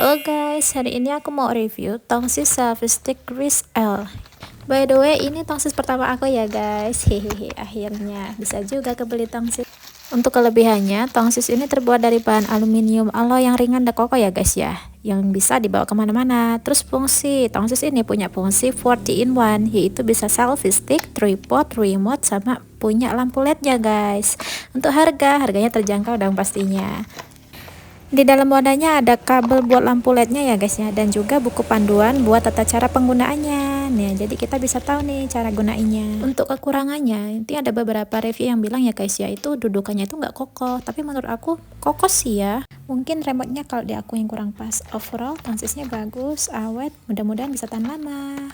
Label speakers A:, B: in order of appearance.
A: Halo guys, hari ini aku mau review tongsis selfie stick Chris L. By the way, ini tongsis pertama aku ya guys. Hehehe, akhirnya bisa juga kebeli tongsis. Untuk kelebihannya, tongsis ini terbuat dari bahan aluminium alloy yang ringan dan kokoh ya guys ya, yang bisa dibawa kemana-mana. Terus fungsi, tongsis ini punya fungsi 40 in 1, yaitu bisa selfie stick, tripod, remote, sama punya lampu LED-nya guys. Untuk harganya terjangkau dong pastinya. Di dalam wadahnya ada kabel buat lampu LED-nya ya guys ya, dan juga buku panduan buat tata cara penggunaannya. Nih, jadi kita bisa tahu nih cara gunainnya. Untuk kekurangannya, ini ada beberapa review yang bilang ya guys ya, itu dudukannya itu nggak kokoh. Tapi menurut aku kokoh sih ya. Mungkin remote-nya kalau di aku yang kurang pas. Overall, tonsisnya bagus, awet, mudah-mudahan bisa tahan lama.